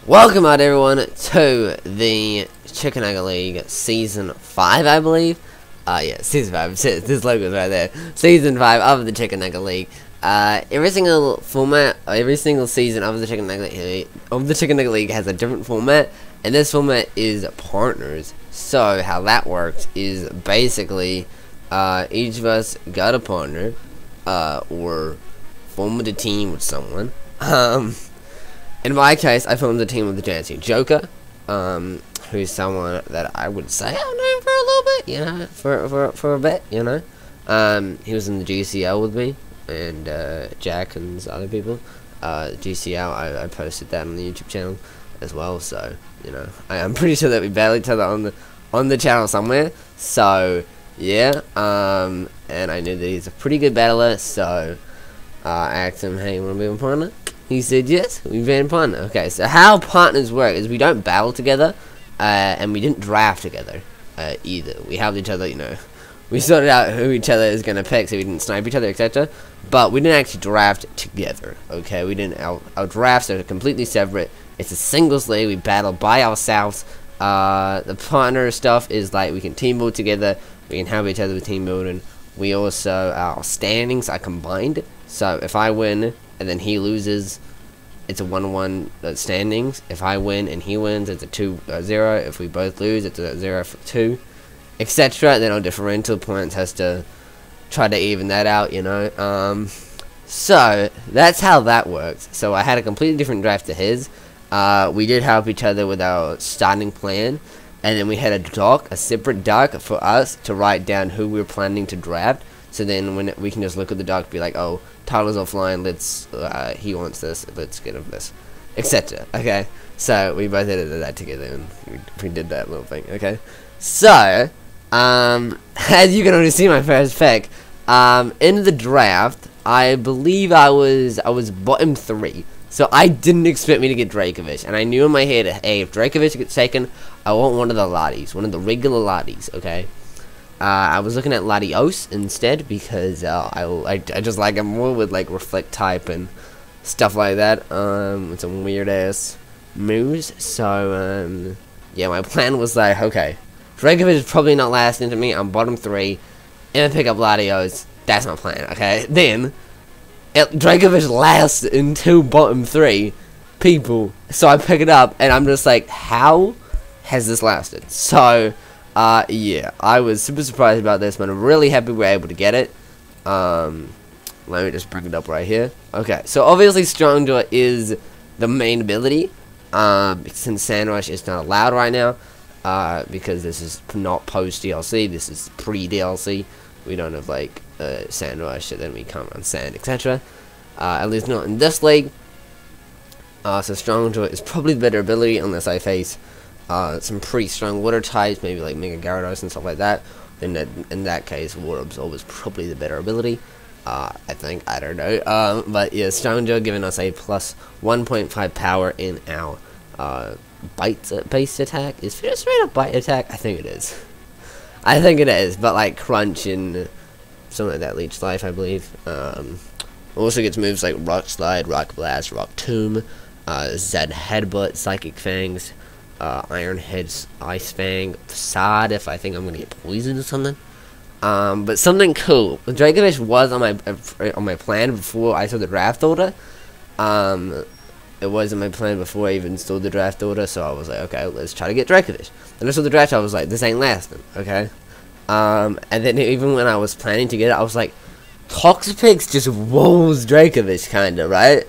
Welcome out everyone to the Chicken Egg League Season 5, I believe. Yeah, Season 5, this logo's right there. Season 5 of the Chicken Egg League. Every single format, every single season of the Chicken Egg League has a different format, and this format is partners. So, how that works is basically, each of us got a partner, or formed a team with someone. In my case, I formed a team with the Dancing Joker, who's someone that I would say I've known for a little bit, you know, for a bit, you know. He was in the GCL with me, and Jack and some other people. GCL, I posted that on the YouTube channel as well, so, you know, I'm pretty sure that we battled each other on the channel somewhere, so, yeah, and I knew that he's a pretty good battler, so, I asked him, hey, you want to be my partner? He said yes, we've been partner. Okay, so how partners work is we don't battle together, and we didn't draft together, either. We helped each other, you know. We sorted out who each other is going to pick, so we didn't snipe each other, etc. But we didn't actually draft together, okay? We didn't, our drafts are completely separate. It's a singles league, we battle by ourselves. The partner stuff is like we can team build together, we can help each other with team building. We also, our standings are combined, so if I win and then he loses, it's a 1-1 standings. If I win and he wins, it's a 2-0. If we both lose, it's a 0-2, etc. Then our differential points has to try to even that out, you know. So that's how that works. So I had a completely different draft to his. We did help each other with our starting plan, and then we had a separate doc for us to write down who we were planning to draft. So then when we can just look at the doc and be like, oh, Tyler's offline, let's, he wants this, let's get him this, etc. Okay, so we both edited that together and we did that little thing, okay? So, as you can already see my first pick, in the draft, I believe I was bottom 3. So I didn't expect me to get Dracovic, and I knew in my head, hey, if Dracovic gets taken, I want one of the Lotties, one of the regular Lotties, okay? I was looking at Latios instead because I just like him more with like reflect type and stuff like that. With some weird ass moves. So yeah, my plan was like, okay, Dracovic is probably not lasting to me. I'm bottom 3, and I pick up Latios. That's my plan. Okay, then Dracovic lasts into bottom 3 people, so I pick it up, and I'm just like, how has this lasted? So. Yeah, I was super surprised about this, but I'm really happy we were able to get it. Let me just bring it up right here. Okay, so obviously Strong Jaw is the main ability, since Sand Rush is not allowed right now, because this is not post-DLC, this is pre-DLC. We don't have, like, Sand Rush, so then we can't run Sand, etc. At least not in this league. So Strong Jaw is probably the better ability, unless I face some pretty strong water types, maybe like Mega Gyarados and stuff like that. In that case, Water Absorb is probably the better ability. I think, I don't know. But yeah, Strong Jaw giving us a plus 1.5 power in our bite-based attack. Is it a straight up bite attack? I think it is. I think it is, but like Crunch and something like that, Leech Life, I believe. Also gets moves like Rock Slide, Rock Blast, Rock Tomb, Zed Headbutt, Psychic Fangs, Iron Head's Ice Fang, Facade if I think I'm gonna get poisoned or something. But something cool. Dracovic was on my plan before I saw the draft order. It wasn't my plan before I even installed the draft order, so I was like, okay, let's try to get Dracovic. And I saw the draft, I was like, this ain't lasting, okay? And then even when I was planning to get it, I was like, Toxapex just rolls Dracovic, kinda, right?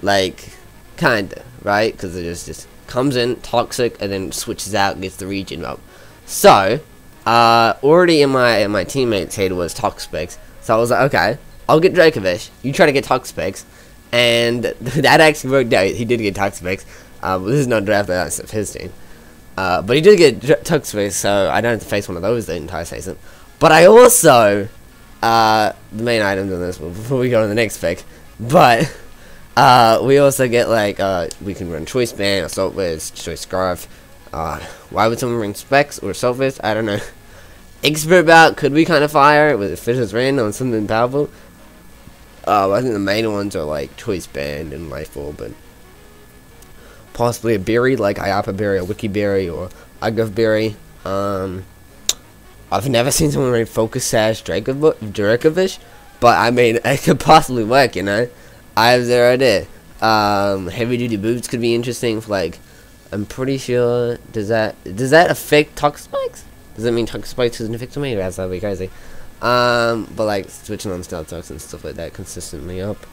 Like, kinda, right? Because it just comes in, toxic, and then switches out, gets the regen up. So, already in my teammate's head was Toxapex, so I was like, okay, I'll get Dracovic, you try to get Toxapex, and that actually worked out. He did get Toxapex, but this is not draft outside of his team. But he did get Toxapex, so I don't have to face one of those the entire season. But I also, the main items in this, before we go to the next pick, but we also get like, we can run Choice Band, Assault Vest, Choice Scarf. Why would someone bring Specs or Assault Vest? I don't know. Expert Bout could be kind of fire with Fisher's Rain on something powerful. I think the main ones are like Choice Band and Life Orb, but possibly a berry like Iapa Berry or Wiki Berry or Agave Berry. I've never seen someone rate Focus Sash Dracovish, but I mean, it could possibly work, you know? I have zero idea. Heavy duty boots could be interesting for, like, I'm pretty sure, does that affect Toxic Spikes? Does that mean Toxic Spikes doesn't affect me? That's that'd be crazy. But like, switching on Stealth Tox and stuff like that consistently up.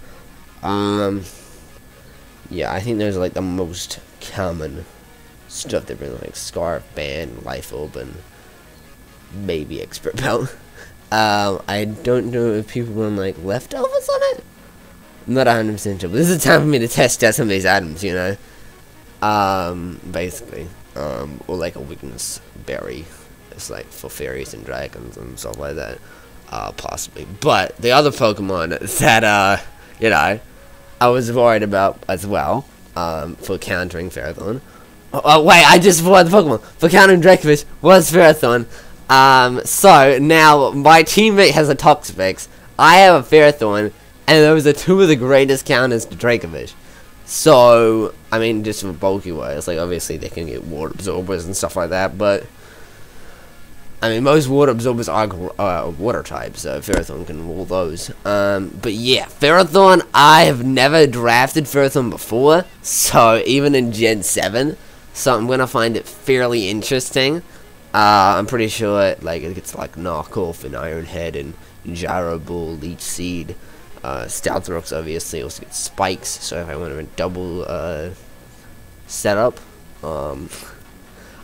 Yeah, I think those are like the most common stuff they bring, like Scarf, Band, Life Orb, and maybe Expert Belt. I don't know if people run like leftovers on it. I'm not 100% sure, but this is the time for me to test out some of these items, you know. Basically, or like a weakness berry. It's like for fairies and dragons and stuff like that, possibly. But the other Pokemon that, you know, I was worried about as well, for countering Ferrothorn. Oh, wait, I just forgot the Pokemon. For countering Dracovish was Ferrothorn. So, now, my teammate has a Toxapex, I have a Ferrothorn, and those are two of the greatest counters to Dracovish. So, I mean, just for bulky wise, like, obviously they can get water absorbers and stuff like that, but I mean, most water absorbers are water types, so Ferrothorn can rule those. But yeah, Ferrothorn, I have never drafted Ferrothorn before, so even in Gen 7, so I'm gonna find it fairly interesting. I'm pretty sure, like, it gets, like, Knockoff and Iron Head and Gyro Bull, Leech Seed, Stealth Rocks obviously also get Spikes, so if I want to double, setup,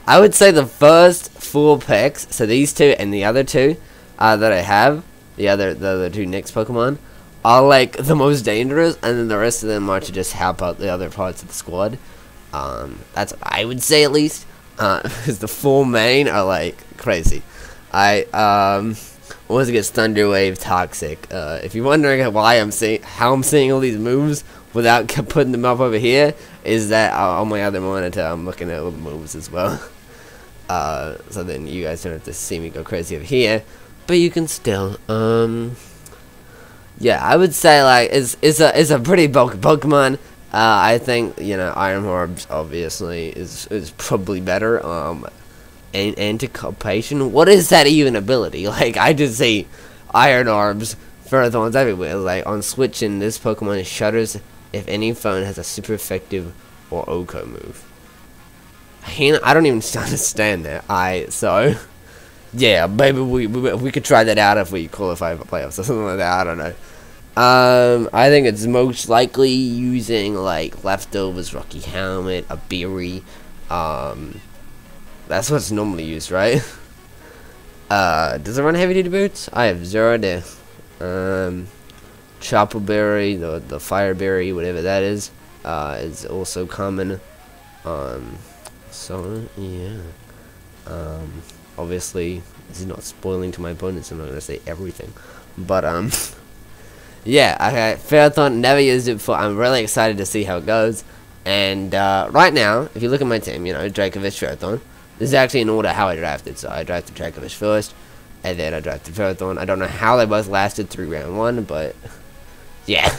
I would say the first 4 picks, so these two and the other two that I have, the other two next Pokemon, are like the most dangerous, and then the rest of them are to just help out the other parts of the squad. That's what I would say at least, because the 4 main are like crazy. Once it gets Thunder Wave, Toxic. If you're wondering how I'm seeing all these moves without putting them up over here, is that on my other monitor I'm looking at all the moves as well. So then you guys don't have to see me go crazy over here, but you can still. Yeah, I would say like it's a pretty bulky Pokemon. I think, you know, Iron Orbs obviously is probably better. And Anticipation. What is that even ability? Like, I just see Iron Orbs, Ferrothorns everywhere. Like, on switching, this Pokemon shudders if any phone has a super effective or OHKO move. I don't even understand that. So, yeah, maybe we could try that out if we qualify for playoffs or something like that. I don't know. I think it's most likely using, like, Leftovers, Rocky Helmet, a Berry, that's what's normally used, right? Does it run heavy duty boots? I have zero idea. Chopper Berry, the Fire Berry, whatever that is also common. So yeah. Obviously, this is not spoiling to my opponents. I'm not gonna say everything, but yeah. Okay, Ferrothorn, never used it before. I'm really excited to see how it goes. And right now, if you look at my team, you know, Dracovish, Ferrothorn. This is actually in order how I drafted. So I drafted Dracovish first, and then I drafted Ferrothorn. I don't know how they both lasted through round 1, but yeah.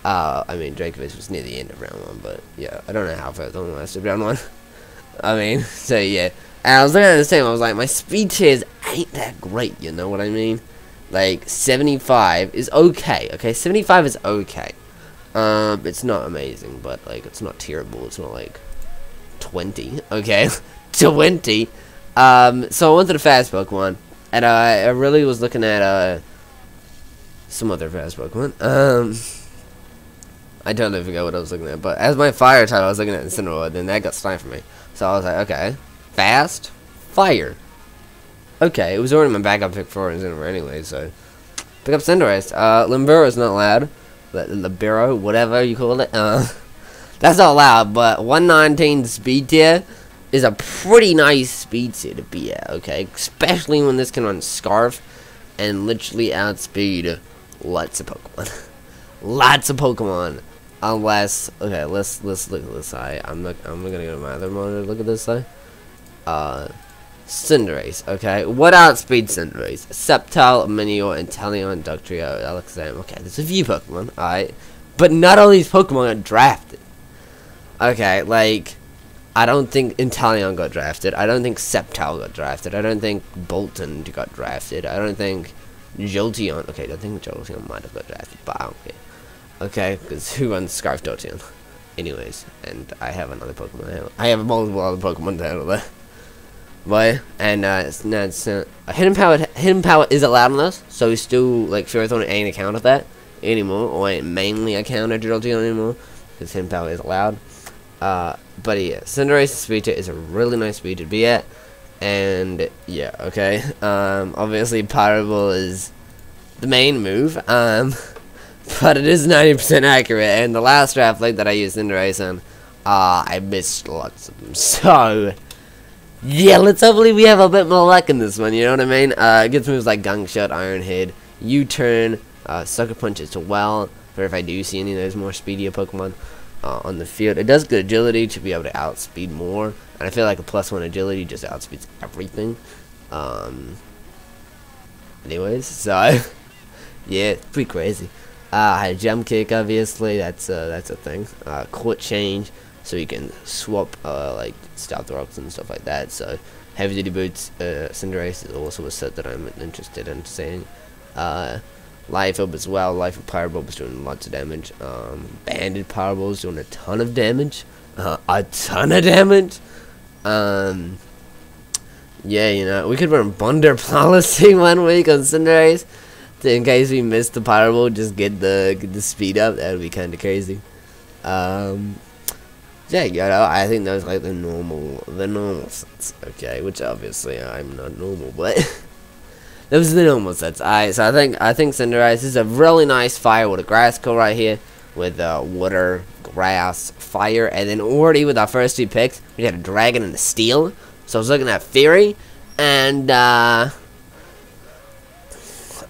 I mean, Dracovish was near the end of round 1, but yeah, I don't know how Ferrothorn lasted round 1. I mean, so yeah. And I was looking at this team, I was like, my speed tiers ain't that great, you know what I mean? Like, 75 is okay, okay? 75 is okay. It's not amazing, but, like, it's not terrible. It's not, like, 20, okay? 20. So I wanted a fast Pokemon, and I really was looking at some other fast Pokemon. I totally forgot what I was looking at, but as my fire type, I was looking at Incineroar, and that got sniped for me. So I was like, okay, fast, fire. Okay, it was already my backup pick for Incineroar anyway, so pick up Cinderace. Limburo is not loud, but Libero, whatever you call it, that's not loud, but 119 speed tier is a pretty nice speed tier to be at, okay? Especially when this can run Scarf and literally outspeed lots of Pokemon. Lots of Pokemon. Unless, okay, let's look at this side. I'm gonna go to my other monitor to look at this side. Cinderace, okay? What outspeed Cinderace? Sceptile, Minior, Inteleon, Okay, like, I don't think Inteleon got drafted. I don't think Sceptile got drafted. I don't think Bolton got drafted. I don't think Jolteon. Okay, I think Jolteon might have got drafted, but I don't care. Okay, because who runs Scarf Jolteon? Anyways, and I have another Pokemon. I have multiple other Pokemon to handle there. But, and Hidden Power is allowed on us, so we still, like, Ferrothorn ain't a counter that anymore, or ain't mainly a counter to Jolteon anymore, because Hidden Power is allowed. But yeah, Cinderace Speedster is a really nice speed to be at, and yeah, okay, obviously Pyro Ball is the main move, but it is 90% accurate, and the last draft league that I used Cinderace on, I missed lots of them, so, yeah, let's hopefully we have a bit more luck in this one, you know what I mean? It gets moves like Gunk Shot, Iron Head, U-Turn, Sucker Punch as well, for if I do see any of those more speedier Pokemon on the field. It does good agility to be able to outspeed more, and I feel like a +1 agility just outspeeds everything. Anyways, so yeah, it's pretty crazy. I had Jump Kick, obviously. That's a thing. Court Change, so you can swap like Stealth Rocks and stuff like that. So Heavy Duty Boots, Cinderace is also a set that I'm interested in seeing. Life Orb as well. Life Orb Power Bulb is doing lots of damage. Banded Power Bulb is doing a ton of damage. A ton of damage. Yeah, you know, we could run Bonder Policy 1 week on Cinderace, in case we missed the Power Bulb, just get the speed up. That would be kind of crazy. Yeah, you know, I think those like the normal sets. Okay, which obviously I'm not normal, but. Those are the normal sets. So I think Cinderace is a really nice fire with a grass core right here, with water, grass, fire, and then already with our first 2 picks, we had a dragon and a steel. So I was looking at Fury, and I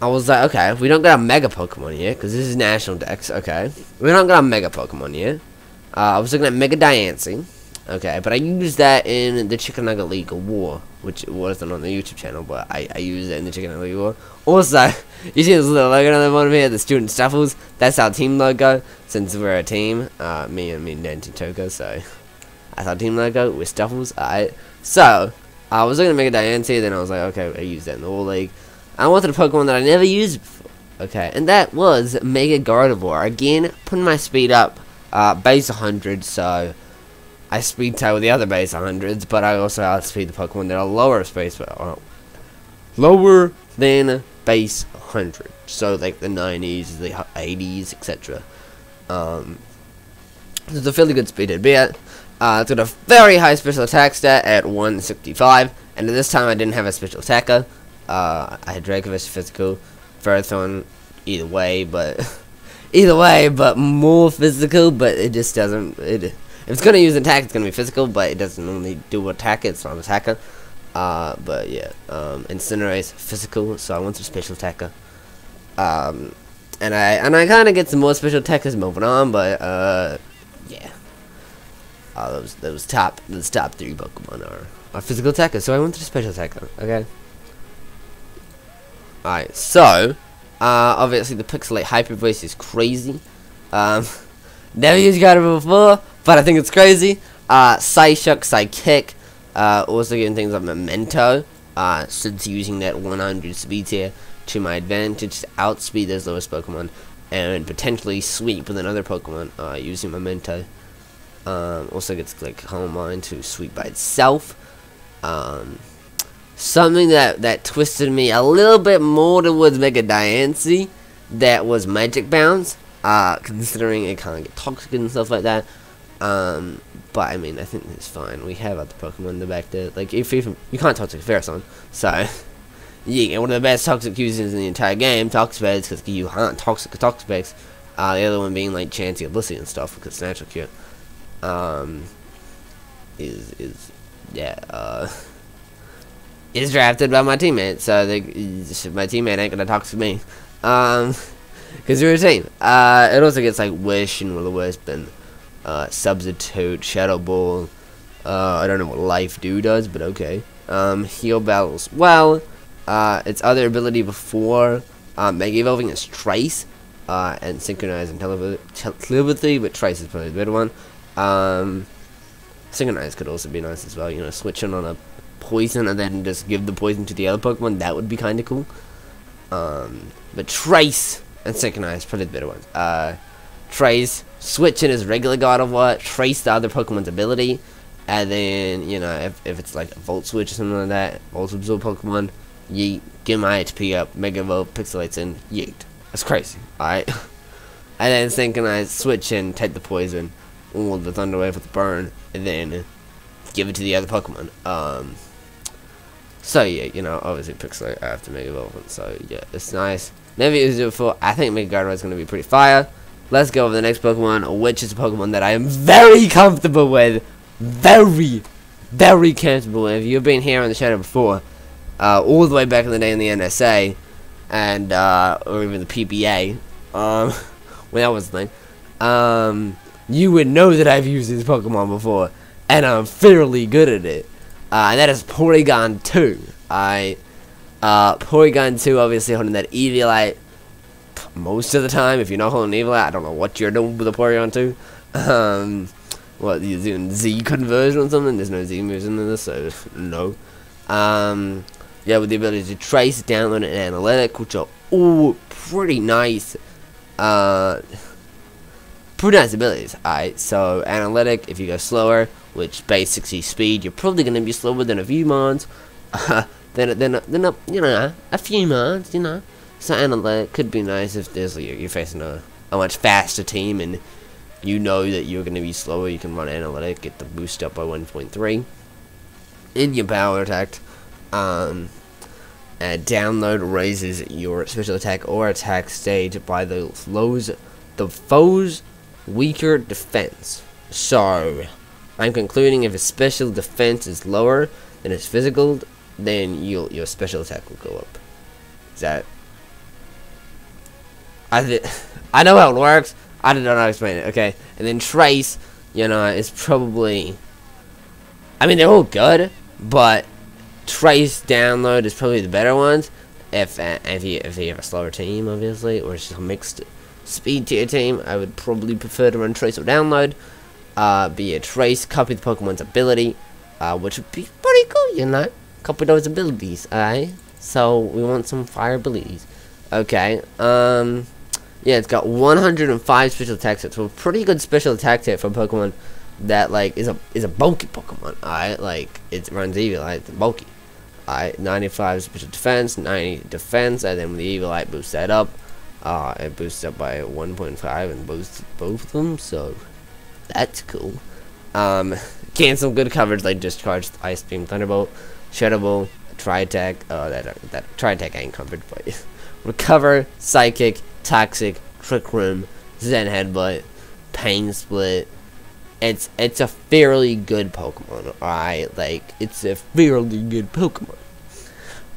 was like, okay, we don't got a Mega Pokemon yet, because this is National Dex. Okay, we don't got a Mega Pokemon yet. I was looking at Mega Diancie. Okay, but I used that in the Chicken Nugget League of War, which wasn't on the YouTube channel, but I used it in the Chicken Nugget League of War. Also, you see this little logo on the bottom here, the Student Stuffuls? That's our team logo, since we're a team, me and Nancy Toka, so that's our team logo, we're Stuffuls, alright. So, I was looking to make a Diancie, then I was like, okay, I used that in the War League. I wanted a Pokemon that I never used before, okay, and that was Mega Gardevoir. Again, putting my speed up, base 100, so I speed tail with the other base 100s, but I also outspeed the Pokemon that are lower than base 100. So like the 90s, the 80s, etc. It's a fairly good speed to be at. It's got a very high special attack stat at 165, and at this time I didn't have a special attacker. I had Dracovish physical, Ferrothorn either way, but more physical. But it just doesn't. If it's gonna use attack, it's gonna be physical, but it doesn't normally do attack. It's not an attacker. But yeah, Incinerate physical, so I want some special attacker. And I kind of get some more special attackers moving on, but yeah. Those top 3 Pokemon are physical attackers, so I wanted a special attacker. Okay. Alright, so obviously the Pixelate Hyper Voice is crazy. Never used Gardevoir before, but I think it's crazy. Psyshock, Psykick, also getting things like Memento, since using that 100 speed tier to my advantage to outspeed those lowest Pokemon, and potentially sweep with another Pokemon using Memento. Also gets like Calm Mind to sweep by itself. Something that twisted me a little bit more towards Mega Diancie, that was Magic Bounce. Considering it kind of get toxic and stuff like that. But I mean, I think it's fine. We have other Pokemon in the back there. Like, if you can't toxic Ferrothorn, so you get one of the best toxic users in the entire game, Toxapex, because you can't toxic Toxapex. The other one being like Chansey, Blissey and stuff, because it's natural cure. Is drafted by my teammate, so my teammate ain't gonna toxic me. Because we're a team. It also gets like Wish and Will-O-Wisp and Substitute, Shadow Ball. I don't know what Life Do does, but okay. Heal Battles. Well, its other ability before Mega Evolving is Trace, and Synchronize and Telepathy, but Trace is probably the better one. Synchronize could also be nice as well. You know, switching on a poison and then just give the poison to the other Pokemon. That would be kind of cool. But Trace and Synchronize, probably the better ones. Trace, switch in his regular God of War, trace the other Pokemon's ability, and then, you know, if it's like a Volt Switch or something like that, Volt Absorb Pokemon, yeet, get my HP up, Mega Evolve, Pixelates in, yeet. That's crazy, alright? And then Synchronize, switch in, take the poison, or the Thunder Wave with the burn, and then give it to the other Pokemon. So yeah, you know, obviously Pixelate after Mega Evolve, so yeah, it's nice. Never used it before. I think Mega Gardevoir is going to be pretty fire. Let's go over the next Pokemon, which is a Pokemon that I am very comfortable with. Very, very comfortable with. You've been here on the channel before, all the way back in the day in the NSA, and, or even the PBA, when that was the thing, you would know that I've used this Pokemon before, and I'm fairly good at it. And that is Porygon 2. Porygon 2, obviously holding that Eviolite most of the time. If you're not holding Eviolite, I don't know what you're doing with a Porygon 2. What, you're doing Z conversion or something? There's no Z moves in this, so no. Yeah, with the ability to trace, download, and analytic, which are all pretty nice. Pretty nice abilities. Alright, so analytic, if you go slower, which basically speed, you're probably going to be slower than a few mons. Then you know, a few mons, you know. So analytic could be nice if there's you're facing a much faster team and you know that you're going to be slower. You can run analytic, get the boost up by 1.3 in your power attack. Download raises your special attack or attack stage by the foe's weaker defense. So I'm concluding if his special defense is lower than his physical, then your special attack will go up. Is that? I know how it works. I don't know how to explain it. Okay, and then Trace, you know, is probably. I mean, they're all good, but Trace download is probably the better ones. If you have a slower team, obviously, or it's just a mixed speed to your team, I would probably prefer to run Trace or download. Be a Trace, copy the Pokemon's ability, which would be pretty cool, you know. Copy those abilities, alright? So we want some fire abilities. Okay. Yeah, it's got 105 special attack hits, so a pretty good special attack hit for a Pokemon that like is a bulky Pokemon. Alright, like it runs Eviolite, it's bulky. Alright, 95 special defense, 90 defense, and then with the Eviolite boosts that up. It boosts up by 1.5 and boosts both of them, so that's cool. Cancel good coverage like Discharge, Ice Beam, Thunderbolt, Shadow Ball, Tri-Attack. Oh, that Tri-Attack ain't covered, but Recover, Psychic, Toxic, Trick Room, Zen Headbutt, Pain Split. It's a fairly good Pokemon. Alright, like it's a fairly good Pokemon.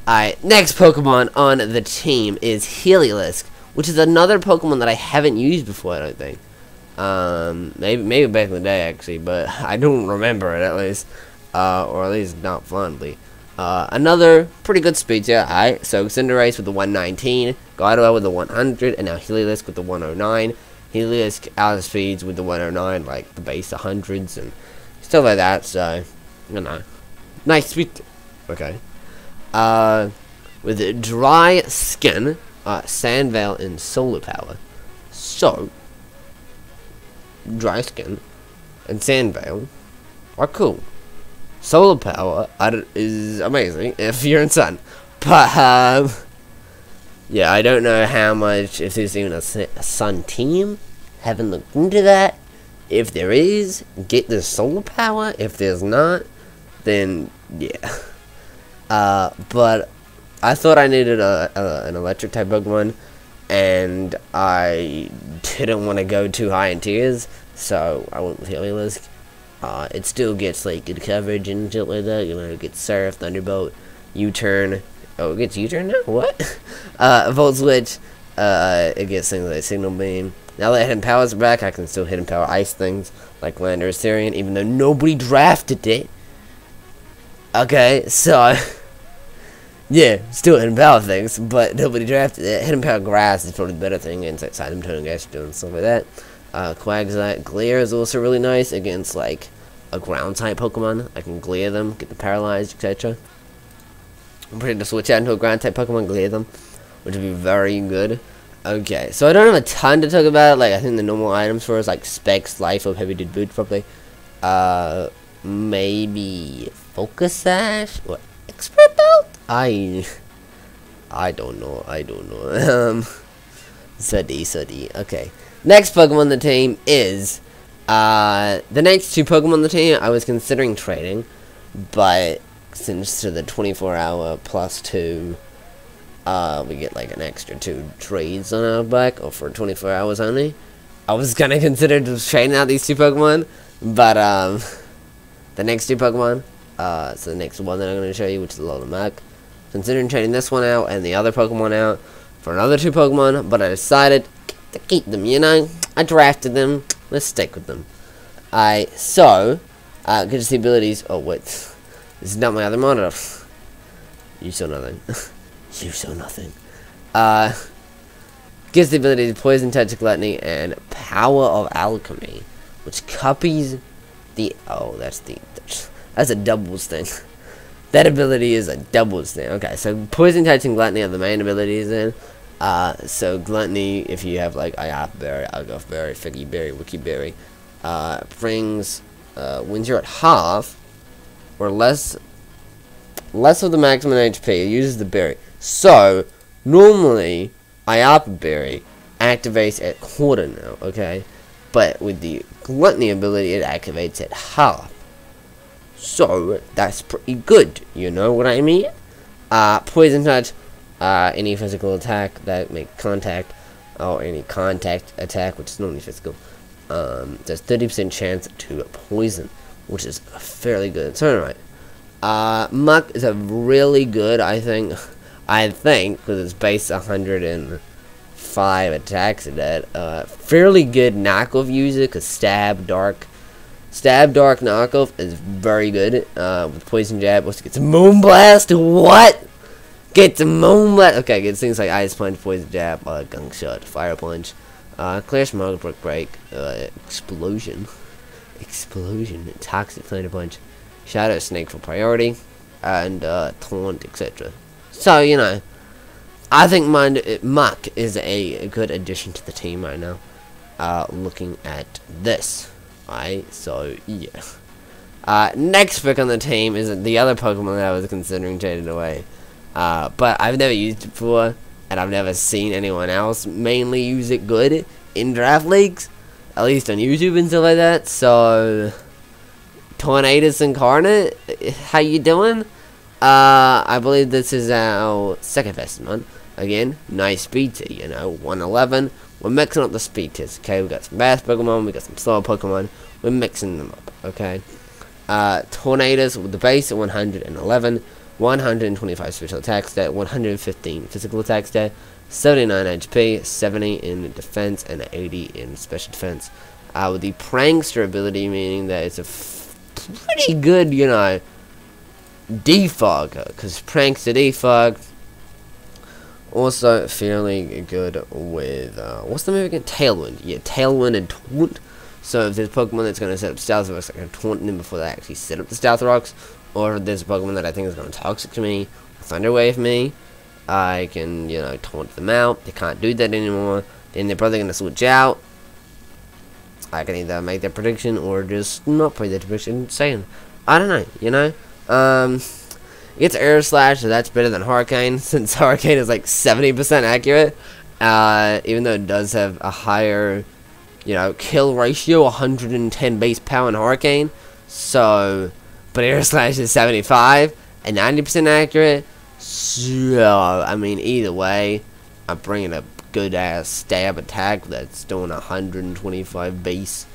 Alright, next Pokemon on the team is Heliolisk, which is another Pokemon that I haven't used before, I don't think. Maybe back in the day, actually, but I don't remember it, at least. Or at least not fondly. Another pretty good speed tier. Alright, so Cinderace with the 119, Gardevoir with the 100, and now Heliolisk with the 109. Heliolisk out of speeds with the 109, like the base 100s and stuff like that, so, you know. Nice speed. Okay. With Dry Skin, Sandvale, and Solar Power. So, Dry Skin and Sandvale are cool. Solar Power is amazing if you're in Sun. But, yeah, I don't know how much, if there's even a Sun team. Haven't looked into that. If there is, get the Solar Power. If there's not, then, yeah. But I thought I needed an electric type Pokemon, and I didn't want to go too high in tiers, so I went with Heliolisk. It still gets like good coverage and shit like that. You know, it gets Surf, Thunderbolt, U-Turn. Oh, it gets U-Turn now? What? Volt Switch. It gets things like Signal Beam. Now that Hidden Power's back, I can still Hidden Power Ice things like Landorus Therian, even though nobody drafted it. Okay, so yeah, still Hidden Power things, but nobody drafted it. Hidden Power Grass is probably the better thing, inside Psyduck, Toning Gas, doing stuff like that. Quagsire. Glare is also really nice against, like, a ground-type Pokemon. I can Glare them, get them paralyzed, etc. I'm ready to switch out into a ground-type Pokemon, Glare them, which would be very good. Okay, so I don't have a ton to talk about. Like, I think the normal items for us, like Specs, Life Orb, Heavy Dude Boot, probably. Maybe Focus Sash? What? Expert Belt? I don't know. Suddy. Okay. Next Pokemon on the team is, the next two Pokemon on the team I was considering trading, but since to the 24-hour plus 2, we get like an extra 2 trades on our back, or for 24 hours only. I was gonna consider just trading out these two Pokemon, but, the next two Pokemon, so the next one that I'm gonna show you, which is Alolan, considering trading this one out and the other Pokemon out for another two Pokemon, but I decided to keep them, you know? I drafted them, let's stick with them. So, good to see abilities. Oh, wait. This is not my other monitor. You saw nothing. You saw nothing. Gives the ability to Poison Touch, Gluttony, and Power of Alchemy, which copies the... Oh, that's a doubles thing. That ability is a doubles thing. Okay, so Poison Touch and Gluttony are the main abilities then. So Gluttony, if you have like IAP Berry, Algoth Berry, Figgy Berry, Wiki Berry, brings, when you're at half or less of the maximum HP, it uses the berry. So, normally, IAP Berry activates at quarter now, okay? But with the Gluttony ability, it activates at half. So, that's pretty good, you know what I mean? Poison Touch, any physical attack that make contact, or any contact attack, which is normally physical, there's 30% chance to poison, which is fairly good. So, anyway, Muck is a really good, I think, because it's base 105 attacks at that, fairly good knockoff user, because Stab Dark knockoff is very good, with Poison Jab. Also gets a Moonblast. What? Gets a Moonblast. Okay, gets things like Ice Punch, Poison Jab, Gunk Shot, Fire Punch, Clear Smoke, Brick Break, Explosion, Toxic Thunder Punch, Shadow Snake for priority, and Taunt, etc. So, you know, I think Muck is a good addition to the team right now, looking at this. So, yeah. Next pick on the team is the other Pokemon that I was considering trading away. But I've never used it before, and I've never seen anyone else mainly use it good in draft leagues, at least on YouTube and stuff like that. So, Tornadus Incarnate, how you doing? I believe this is our second best one. Again, nice speed tier, you know, 111. We're mixing up the speed tiers, okay? We got some fast Pokemon, we got some slow Pokemon. We're mixing them up, okay? Tornadus with the base at 111, 125 special attack stat, 115 physical attack stat, 79 HP, 70 in defense, and 80 in special defense. With the Prankster ability, meaning that it's a pretty good, you know, defog, because Prankster defog. Also fairly good with, what's the move again? Tailwind. Yeah, Tailwind and Taunt. So if there's a Pokemon that's going to set up Stealth Rocks, I can taunt them before they actually set up the Stealth Rocks. Or if there's a Pokemon that I think is going to Toxic to me, Thunder Wave me, I can, you know, taunt them out. They can't do that anymore. Then they're probably going to switch out. I can either make that prediction or just not play that prediction. Saying, I don't know, you know. It's Air Slash, so that's better than Hurricane, since Hurricane is like 70% accurate. Even though it does have a higher, you know, kill ratio, 110 base power in Hurricane. So, but Air Slash is 75 and 90% accurate. So, I mean, either way, I'm bringing a good ass stab attack that's doing 125 base.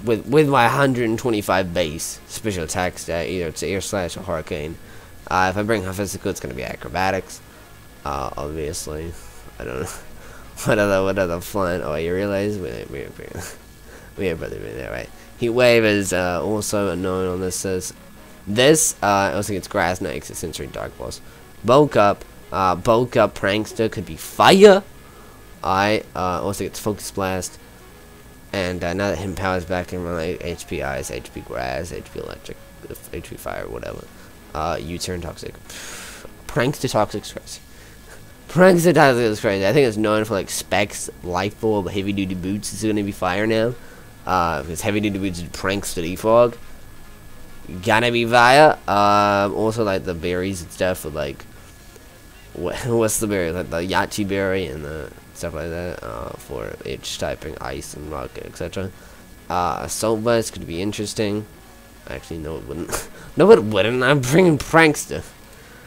With my 125 base special attack stat, either it's Air Slash or Hurricane. If I bring her physical, it's gonna be acrobatics. Obviously, I don't know what other flying. Oh, you realize we have brother there, right? Heat Wave is also known on this. Also gets Grass Knot, Sensory Dark Pulse. Bulk Up Prankster could be fire. Also gets Focus Blast. And now that him power's back in, like HP Ice, HP Grass, HP Electric, HP Fire, whatever. U-turn Toxic. Prankster Toxic is crazy. Prankster Toxic is crazy. I think it's known for like specs, Life Orb, Heavy Duty Boots is going to be fire now. Because Heavy Duty Boots is Prankster Defog. Gonna be fire. Also like the berries and stuff with like, what's the berry? Like the Yachi berry and the stuff like that. For H typing, Ice and Rock, etc. Assault Vest could be interesting. Actually, no, it wouldn't. No, it wouldn't. I'm bringing Prankster.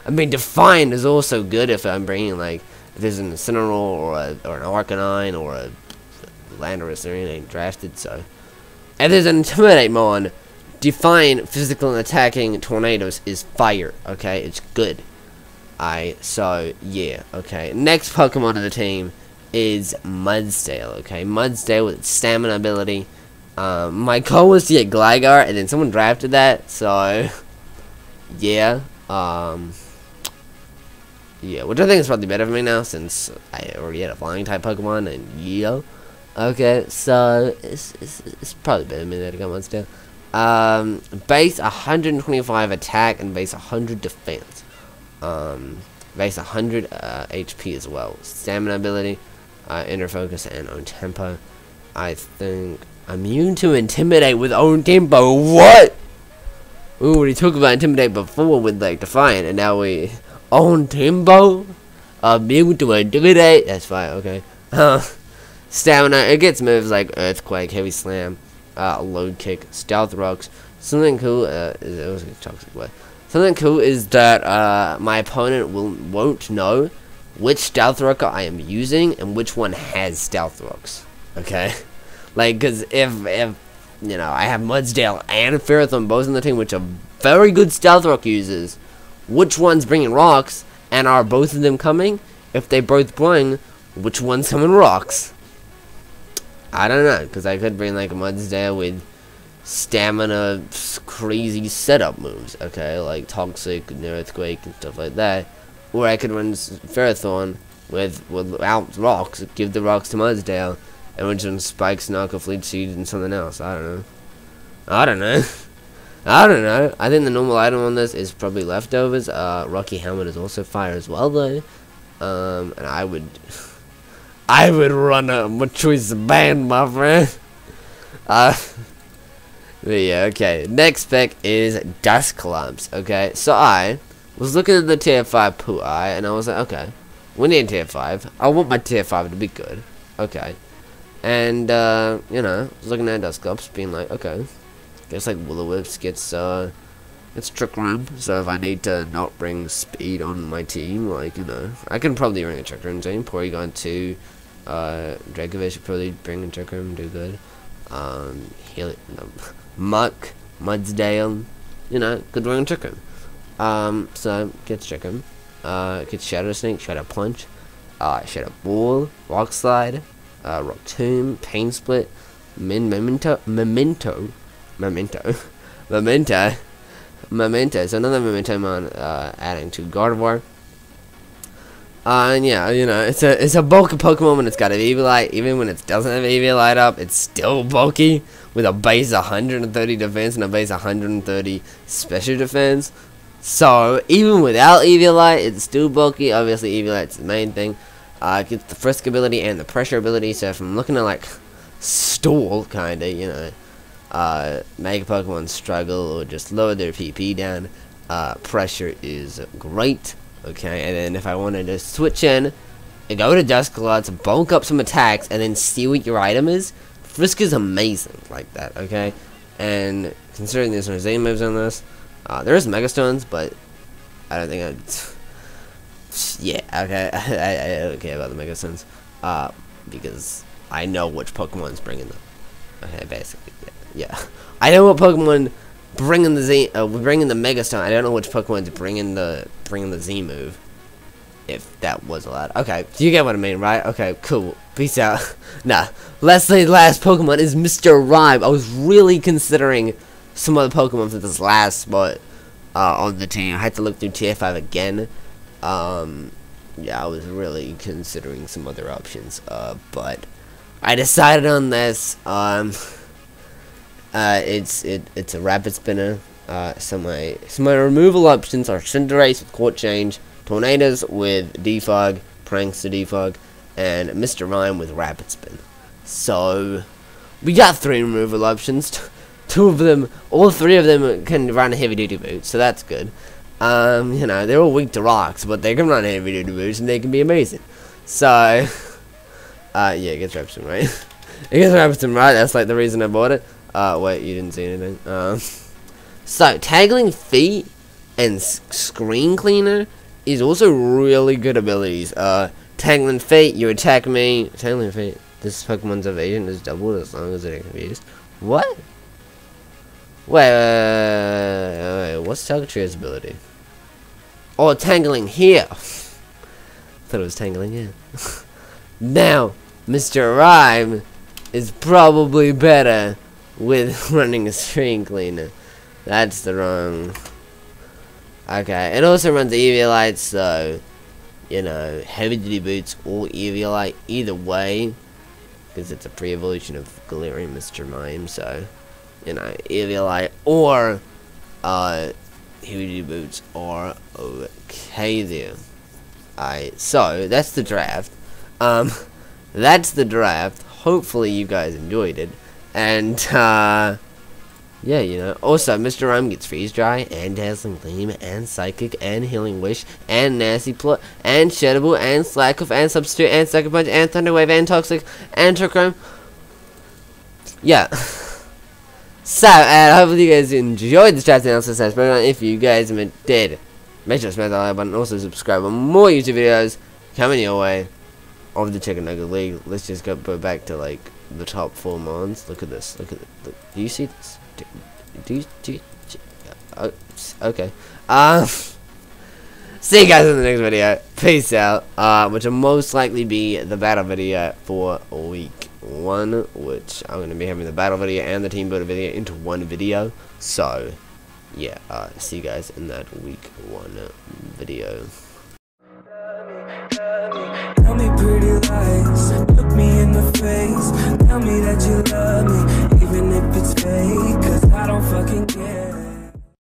I mean, Defiant is also good if I'm bringing, like, if there's an Incineroar or an Arcanine or a Landorus or anything drafted, so. If there's an Intimidate Mon, Defiant, physical and attacking tornadoes is fire, okay? It's good. So, yeah, okay. Next Pokemon of the team is Mudsdale, okay? Mudsdale with its stamina ability. My goal was to get Gligar, and then someone drafted that, so, yeah, yeah, which I think is probably better for me now, since I already had a flying type Pokemon, and yeah, okay, so, it's probably better for me to go Mudsdale. Base 125 attack, and base 100 defense, base 100, HP as well, stamina ability, inner focus, and own tempo. I think immune to Intimidate with own tempo. What? We already talked about Intimidate before with like Defiant, and now we own tempo. Immune to Intimidate. That's fine. Okay. Stamina. It gets moves like Earthquake, Heavy Slam, Load Kick, Stealth Rocks. Something cool. It was a toxic way. Something cool is that my opponent won't know which Stealth Rocker I am using and which one has Stealth Rocks. Okay. Like, cause if you know, I have Mudsdale and Ferrothorn both on the team, which are very good Stealth Rock users, which one's bringing rocks, and are both of them coming? If they both bring, which one's coming rocks? I don't know, because I could bring like a Mudsdale with stamina, crazy setup moves, okay, like Toxic and Earthquake and stuff like that, or I could run Ferrothorn without rocks, give the rocks to Mudsdale, and which one Spikes, Knuckle, Fleet Seed, and something else. I don't know. I don't know. I think the normal item on this is probably Leftovers. Rocky Helmet is also fire as well, though. And I would run a Machoice Band, my friend. But yeah, okay. Next pick is Dusclops. Okay, so I was looking at the tier 5 Puai, and I was like, okay, we need tier 5. I want my tier 5 to be good. Okay. And, you know, I was looking at Dusclops, being like, okay, guess like Will-O-Wisp gets Trick Room, so if I need to not bring speed on my team, like, you know, I can probably bring a Trick Room team. Porygon 2, Dragovich should probably bring a Trick Room, do good. Muck, Mudsdale, you know, could bring a Trick Room. So, gets Trick Room, gets Shadow Snake, Shadow Punch, Shadow Ball, Rock Slide, Rock Tomb, Pain Split, Memento. So another Memento Mon, adding to Gardevoir. And yeah, you know, it's a bulky Pokemon when it's got an Eviolite. Even when it doesn't have Eviolite up, it's still bulky with a base 130 defense and a base 130 special defense. So even without Eviolite, it's still bulky. Obviously, Eviolite's the main thing. Gets the Frisk ability and the Pressure ability. So if I'm looking at like stall, kinda, you know, make Pokemon struggle or just lower their PP down, Pressure is great. Okay, and then if I wanted to switch in and go to Dusclops, bulk up some attacks, and then see what your item is, Frisk is amazing like that. Okay, and considering there's no Z moves on this, there is Megastones, but I don't think I'd. Yeah, okay, I don't care about the Megastones, because I know which Pokemon's bringing them. Okay, basically, yeah. I know what Pokemon bringing the Z, bringing the Megastone. I don't know which Pokemon's bringing the Z move, if that was allowed. Okay, you get what I mean, right? Okay, cool. Peace out. Nah, Leslie's last Pokemon is Mr. Rhyme. I was really considering some other Pokemon for this last spot on the team. I had to look through tier 5 again. Yeah, I was really considering some other options, but I decided on this. It's a rapid spinner. So my removal options are Cinderace with Court Change, Tornadoes with Defog, Prankster Defog, and Mr. Rhyme with Rapid Spin. So we got 3 removal options. 2 of them, all 3 of them can run heavy duty boots, so that's good. You know, they're all weak to rocks, but they can run heavy duty boots and they can be amazing. So yeah, it gets Rapid Spin right. It gets Rapid Spin right. That's like the reason I bought it. Wait, you didn't see anything. So, Tackling Feet and Screen Cleaner is also really good abilities. Tackling Feet, you attack me. Tackling Feet, this Pokemon's evasion is doubled as long as it can be used. What? Wait, what's Talcatrio's ability? Oh, Tangling here. Thought it was Tangling here. Now, Mr. Rhyme is probably better with running a Screen Cleaner. That's the wrong. Okay, it also runs Eviolite, so you know, heavy duty boots or Eviolite, either way, because it's a pre-evolution of Galarian Mr. Mime, so you know, Eviolite or heavy duty boots are okay there. Alright, so that's the draft. That's the draft. Hopefully you guys enjoyed it, and yeah, you know. Also, Mr. Rhyme gets Freeze Dry, and Dazzling Gleam, and Psychic, and Healing Wish, and Nasty Plot, and Sheddable, and Slack Off, and Substitute, and Sucker Punch, and Thunder Wave, and Toxic, and Trick-Room. Yeah. So, and hopefully you guys enjoyed this draft analysis. If you guys did, make sure to smash that like button. Also, subscribe for more YouTube videos coming your way of the Chicken Nugget League. Let's just go back to, like, the top 4 mons. Look at this. Look. Do you see this? Okay. See you guys in the next video. Peace out. Which will most likely be the battle video for week 1, which I'm going to be having the battle video and the team builder video into one video. So, yeah. See you guys in that week 1 video. Tell me pretty lies.